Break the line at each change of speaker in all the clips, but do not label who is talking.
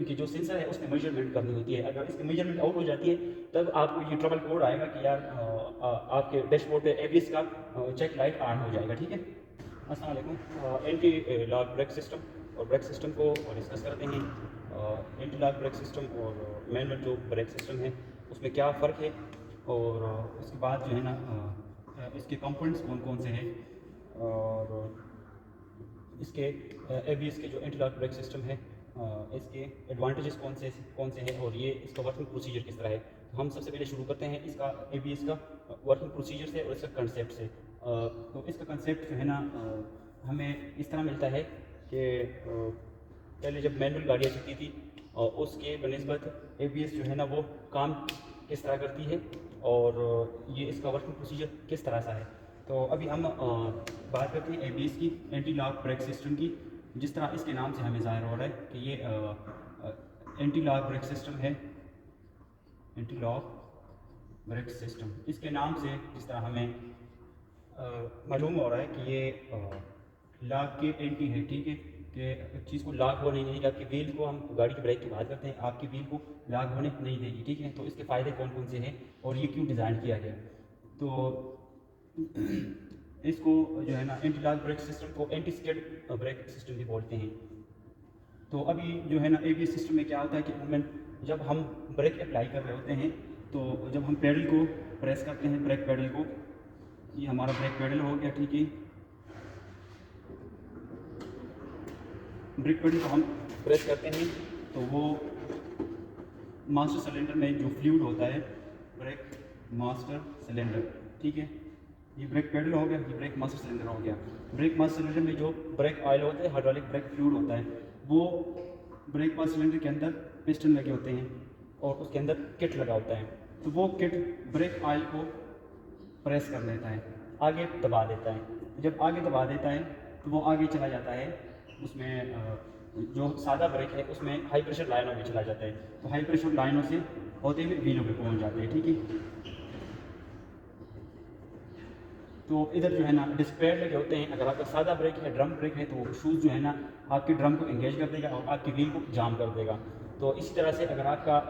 कि जो सेंसर है उसमें मेजरमेंट करनी होती है। अगर इसकी मेजरमेंट आउट हो जाती है तब आपको ये ट्रबल कोड आएगा कि यार आपके डैशबोर्ड पे एबीएस का चेक लाइट ऑन हो जाएगा। ठीक है, अस्सलाम वालेकुम। एंटी लॉक ब्रेक सिस्टम और ब्रेक सिस्टम को डिस्कस करते हैं। एंटी लॉक ब्रेक सिस्टम और मैनुअल जो ब्रेक सिस्टम है उसमें क्या फ़र्क है, और उसके बाद जो है ना इसके कंपोनेंट्स कौन कौन से हैं, और इसके एबीएस के जो एंटी लॉक ब्रेक सिस्टम है इसके एडवांटेजेस कौन से हैं, और ये इसका वर्किंग प्रोसीजर किस तरह है। तो हम सबसे पहले शुरू करते हैं इसका एबीएस का वर्किंग प्रोसीजर से और इसका कंसेप्ट से। तो इसका कंसेप्ट जो है ना हमें इस तरह मिलता है कि पहले जब मैनुअल गाड़ियाँ चलती थी उसके बनिस्बत एबीएस जो है ना वो काम किस तरह करती है, और ये इसका वर्किंग प्रोसीजर किस तरह सा है। तो अभी हम बात करते हैं एबीएस की, एंटी लॉक ब्रेक सिस्टम की। जिस तरह इसके नाम से हमें ज़ाहिर हो रहा है कि ये एंटी लॉक ब्रेक सिस्टम है। एंटी लॉक ब्रेक सिस्टम इसके नाम से जिस तरह हमें मालूम हो रहा है कि ये लॉक के एंटी है। ठीक है, कि चीज़ को लॉक होने नहीं देगी। आपकी व्हील को, हम गाड़ी की ब्रेक की बात करते हैं, आपकी व्हील को लॉक होने नहीं देगी। ठीक है, तो इसके फ़ायदे कौन कौन से हैं और ये क्यों डिज़ाइन किया गया। तो इसको जो है ना एंटी लॉक ब्रेक सिस्टम को एंटी स्किड ब्रेक सिस्टम भी बोलते हैं। तो अभी जो है ना एबीएस सिस्टम में क्या होता है कि मोमेंट जब हम ब्रेक अप्लाई कर रहे होते हैं, तो जब हम पेडल को प्रेस करते हैं, ब्रेक पेडल को, ये हमारा ब्रेक पेडल हो गया। ठीक है, ब्रेक पेडल को हम प्रेस करते हैं तो वो मास्टर सिलेंडर में जो फ्लूइड होता है, ब्रेक मास्टर सिलेंडर, ठीक है, ये ब्रेक पेडल हो गया, ये ब्रेक मास्टर सिलेंडर हो गया। ब्रेक मास्टर सिलेंडर में जो ब्रेक ऑयल होता है, हाइड्रोलिक ब्रेक फ्लूइड होता है, वो ब्रेक मास्टर सिलेंडर के अंदर पिस्टन लगे होते हैं और उसके अंदर किट लगा होता है। तो वो किट ब्रेक ऑयल को प्रेस कर लेता है, आगे दबा देता है। जब आगे दबा देता है तो वो आगे चला जाता है, उसमें जो सादा ब्रेक है उसमें हाई प्रेशर लाइनों में चला जाता है। तो हाई प्रेशर लाइनों से होते हुए व्हीलों पे पहुंच जाते हैं। ठीक है, तो इधर जो है ना डिस्क पैड लगे होते हैं। अगर आपका सादा ब्रेक है, ड्रम ब्रेक है, तो शूज़ जो है ना आपके ड्रम को एंगेज कर देगा और आपकी व्हील को जाम कर देगा। तो इसी तरह से अगर आपका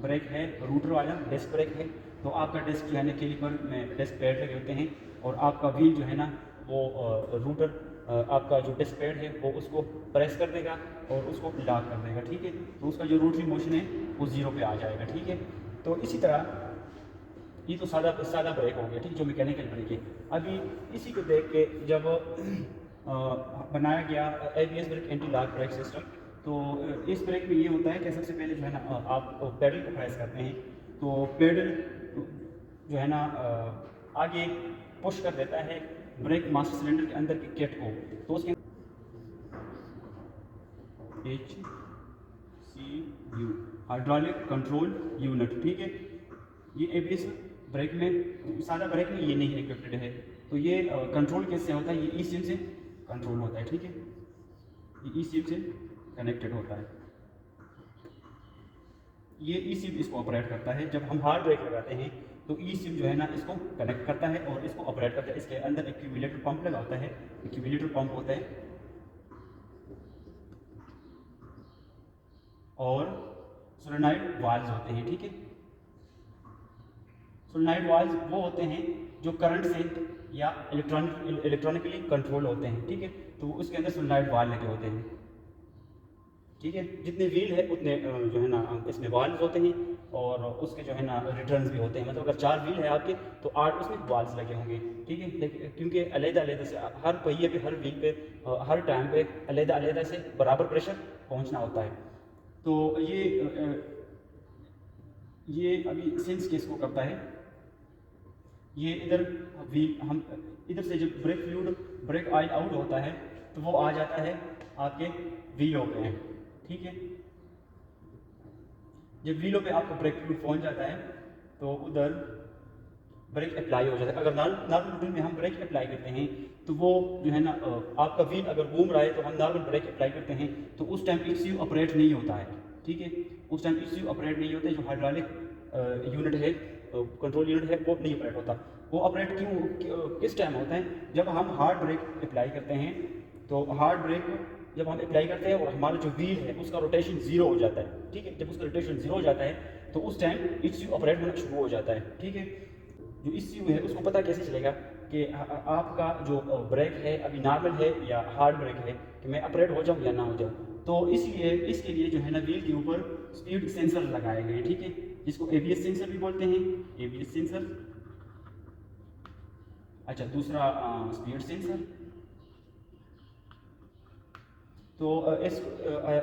ब्रेक है रूटर वाला डिस्क ब्रेक है, तो आपका डिस्क जो है ना कैलिपर में डिस्क पैड लगे होते हैं और आपका व्हील जो है ना वो रूटर आपका जो डिस्क पैड है वो उसको प्रेस कर देगा और उसको लॉक कर देगा। ठीक है, तो उसका जो रोटरी मोशन है वो ज़ीरो पे आ जाएगा। ठीक है, तो इसी तरह ये तो सादा ब्रेक हो गया। ठीक, जो मैकेनिकल ब्रेक है। अभी इसी को देख के जब बनाया गया ABS brake anti lock brake system, तो इस ब्रेक में ये होता है कि सबसे पहले जो है ना आप पेडल को प्रेस करते हैं, तो पेडल जो है ना आगे पुश कर देता है ब्रेक मास्टर सिलेंडर के अंदर की किट को। तो उसके HCU हाइड्रोलिक कंट्रोल यूनिट। ठीक है, ये एबीएस ब्रेक में, सादा ब्रेक में ये नहीं इक्विप्ड है। तो ये कंट्रोल कैसे होता है, ये ईसीएम से कंट्रोल होता है। ठीक है, ये ईसीएम से कनेक्टेड होता है। ये ईसीएम इसको ऑपरेट करता है। जब हम हार्ड ब्रेक लगाते हैं तो ईसीएम जो है ना इसको कनेक्ट करता है और इसको ऑपरेट करता है। इसके अंदर एक्यूमुलेटर पंप लगा होता है, एक्यूमुलेटर पंप होता है, और सोलेनॉइड वाल्व्स होते हैं। ठीक है, सोलेनॉइड वाल्व्स वो होते हैं जो करंट से या इलेक्ट्रॉनिकली कंट्रोल होते हैं। ठीक है, तो उसके अंदर सोलेनॉइड वाल्व लगे होते हैं। ठीक है, जितने व्हील है उतने जो है ना इसमें वाल्व्स होते हैं, और उसके जो है ना रिटर्न्स भी होते हैं। मतलब अगर 4 व्हील है आपके तो 8 उसमें वाल्व्स लगे होंगे। ठीक है, लेकिन क्योंकि अलग-अलग से हर पहिए पे, हर व्हील पे, हर टाइम पे अलग-अलग से बराबर प्रेशर पहुंचना होता है। तो ये अभी सेंस किसको करता है, ये इधर हम इधर से जब brake fluid, brake oil out होता है तो वो आ जाता है आपके व्हीलों पे। ठीक है, जब व्हीलों पे आपका ब्रेक फ्लूइड पहुंच जाता है तो उधर ब्रेक अप्लाई हो जाता है। अगर नॉर्मल रूटीन में हम ब्रेक अप्लाई करते हैं तो वो जो है ना आपका व्हील अगर घूम रहा है तो हम नॉर्मल ब्रेक अप्लाई करते हैं तो उस टाइम ईसीयू ऑपरेट नहीं होता है। ठीक है, उस टाइम ईसीयू ऑपरेट नहीं होता है। जो हाइड्रोलिक यूनिट है, कंट्रोल यूनिट है, वो नहीं ऑपरेट होता। वो ऑपरेट किस टाइम होता है, जब हम हार्ड ब्रेक अप्लाई करते हैं। तो हार्ड ब्रेक जब हम अप्लाई करते हैं और हमारा जो व्हील है उसका रोटेशन जीरो हो जाता है, ठीक है। जब उसका रोटेशन जीरो हो जाता है तो उस टाइम ECU ऑपरेट होना शुरू हो जाता है, ठीक है। जो ECU है उसको पता कैसे चलेगा कि आपका जो ब्रेक है अभी नॉर्मल है या हार्ड ब्रेक है, कि मैं ऑपरेट हो जाऊँ या ना हो जाऊँ। तो इसलिए इसके लिए जो है ना व्हील के ऊपर स्पीड सेंसर लगाए गए हैं, ठीक है, जिसको ABS सेंसर भी बोलते हैं, ABS सेंसर। अच्छा, दूसरा स्पीड सेंसर। तो इस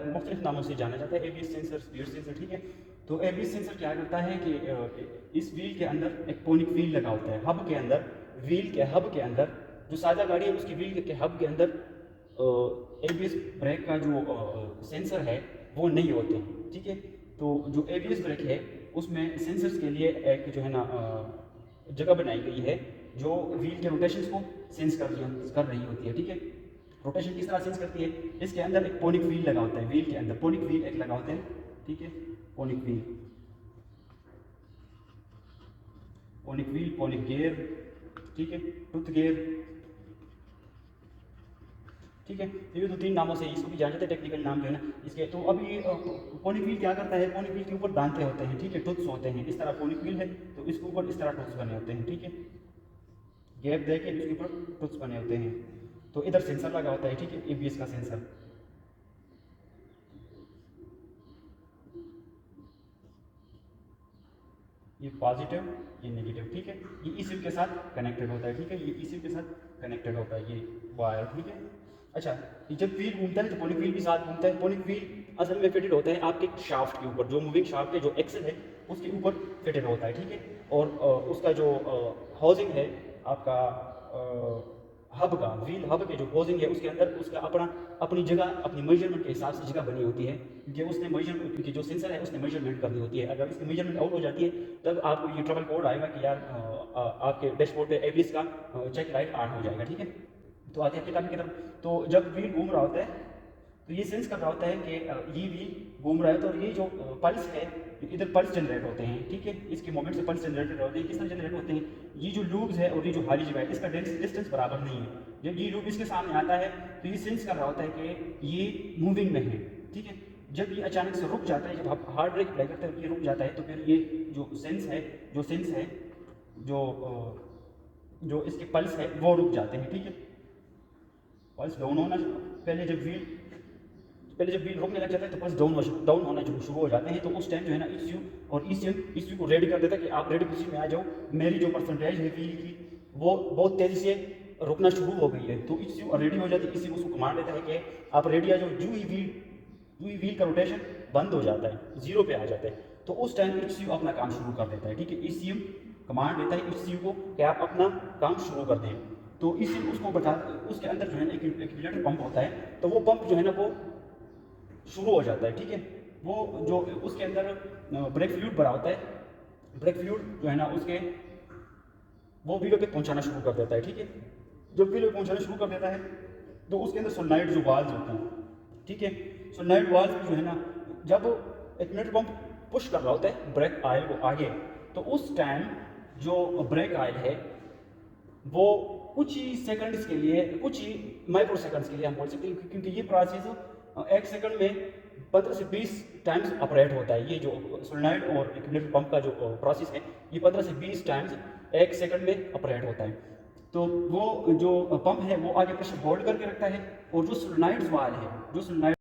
मुख्तलिफ नामों से जाना जाता है, ABS सेंसर, स्पीड सेंसर, ठीक है। तो ABS सेंसर क्या करता है कि इस व्हील के अंदर एक कोनिक व्हील लगा होता है, हब के अंदर, व्हील के हब के अंदर। जो सादा गाड़ी है उसकी व्हील के हब के अंदर ABS ब्रेक का जो सेंसर है वो नहीं होते, ठीक है। तो जो ABS ब्रेक है उसमें सेंसर्स के लिए एक जो है ना जगह बनाई गई है जो व्हील के रोटेशंस को सेंस कर रही होती है, ठीक है। रोटेशन किस तरह सेंस करती है, इसके अंदर एक पोनिक व्हील लगा होता है, व्हील के अंदर पोनिक व्हील एक लगा होता है, ठीक है। पोनिक व्हील, पोनिक व्हील, पोनिक गियर, ठीक है, टूथ गियर, ठीक है। ये तो 3 नामों से इसको भी जाना जाता है, टेक्निकल नाम जो है ना इसके। तो अभी पोनिक व्हील क्या करता है, पोनिक व्हील के ऊपर दांते होते हैं, ठीक है, टूथ्स होते हैं। इस तरह पोनिक व्हील है तो इसके ऊपर इस तरह टूथ्स बने होते हैं, ठीक है, गैप दे के इसके ऊपर टूथ्स बने होते हैं। तो इधर सेंसर लगा होता है, ठीक है, ABS का सेंसर। ये पॉजिटिव, ये नेगेटिव, ठीक है। ये ECU के साथ कनेक्टेड होता है, ठीक है, ये ECU के साथ कनेक्टेड होता है, ये वायर, ठीक है। अच्छा, ये जब व्हील घूमता है तो पोनिक व्हील भी साथ घूमता है। पोनिक व्हील असल में फिटेड होता है आपके शाफ्ट के ऊपर, जो मूविंग शाफ्ट है, जो एक्सल है उसके ऊपर फिटेड होता है, ठीक है। और उसका जो हाउसिंग है आपका हब का, व्हील हब के जो होजिंग है उसके अंदर उसका अपनी जगह, अपनी मेजरमेंट के हिसाब से जगह बनी होती है, क्योंकि उसने मेजरमेंट, क्योंकि जो सेंसर है उसने मेजरमेंट करनी होती है। अगर इसकी मेजरमेंट आउट हो जाती है तब आपको ये ट्रबल कोड आएगा कि यार आपके डैशबोर्ड पे ABS का चेक लाइट ऑन हो जाएगा, ठीक है। तो आते हैं अपने टॉपिक की तरफ। तो जब व्हील घूम रहा होता है तो ये सेंस कर रहा होता है कि ये व्हील घूम रहा है, तो ये जो पल्स है, इधर पल्स जनरेट होते हैं, ठीक है, इसके मोमेंट से पल्स जनरेट होते हैं। किस तरह जनरेट होते हैं, ये जो लूब्स है और ये जो खाली जगह है इसका डिस्टेंस बराबर नहीं है। जब ये लूब इसके सामने आता है तो ये सेंस कर रहा होता है कि ये मूविंग में है, ठीक है। जब ये अचानक से रुक जाता है, जब आप हार्ड ब्रेक अप्लाई करते हैं ये रुक जाता है, तो फिर ये जो सेंस है, जो इसके पल्स है वो रुक जाते हैं, ठीक है। पल्स डाउन होना, पहले जब व्हील रुकने लग जाता है तो पल्स डाउन होना शुरू हो जाते हैं। तो उस टाइम जो है ना ECU को रेडी कर देता है कि आप रेडी पोजीशन में आ जाओ, मेरी जो परसेंटेज है व्हील की वो बहुत तेज़ी से रुकना शुरू हो गई है। तो ECU रेडी हो जाती है, ECU उसको कमांड देता है कि आप रेडी आ जाओ। जो ही व्हील का रोटेशन बंद हो जाता है, जीरो पे आ जाता है, तो उस टाइम ECU अपना काम शुरू कर देता है, ठीक है। ECU कमांड देता है ECU को कि आप अपना काम शुरू कर दें। तो ECU उसको बता, उसके अंदर जो है ना एक एक्यूमुलेटर पंप होता है, तो वो पंप जो है ना वो शुरू हो जाता है, ठीक है। वो जो उसके अंदर ब्रेक फ्लूइड भरा होता है, ब्रेक फ्लूइड जो है ना उसके वो व्हीलों पे पहुंचाना शुरू कर देता है, ठीक है। जब व्हीलों पे पहुंचाना शुरू कर देता है तो उसके अंदर सोलनॉइड जो वाल्व होते हैं, ठीक है, सोलनॉइड वाल्व जो है ना, जब एक्यूमुलेटर पंप पुश कर रहा होता है ब्रेक ऑयल को आगे, तो उस टाइम जो ब्रेक ऑयल है वो कुछ ही सेकंड्स के लिए, कुछ ही माइक्रो सेकंड्स के लिए हम बोल सकते हैं, क्योंकि ये प्रोसेस 1 सेकंड में 15 से 20 टाइम्स ऑपरेट होता है। ये जो सोलनॉइड और एक्यूमुलेटर पंप का जो प्रोसेस है ये 15 से 20 टाइम्स 1 सेकंड में ऑपरेट होता है। तो वो जो पंप है वो आगे प्रेशर होल्ड करके रखता है, और जो सोलनॉइड वाल्व है, जो सोलनॉइड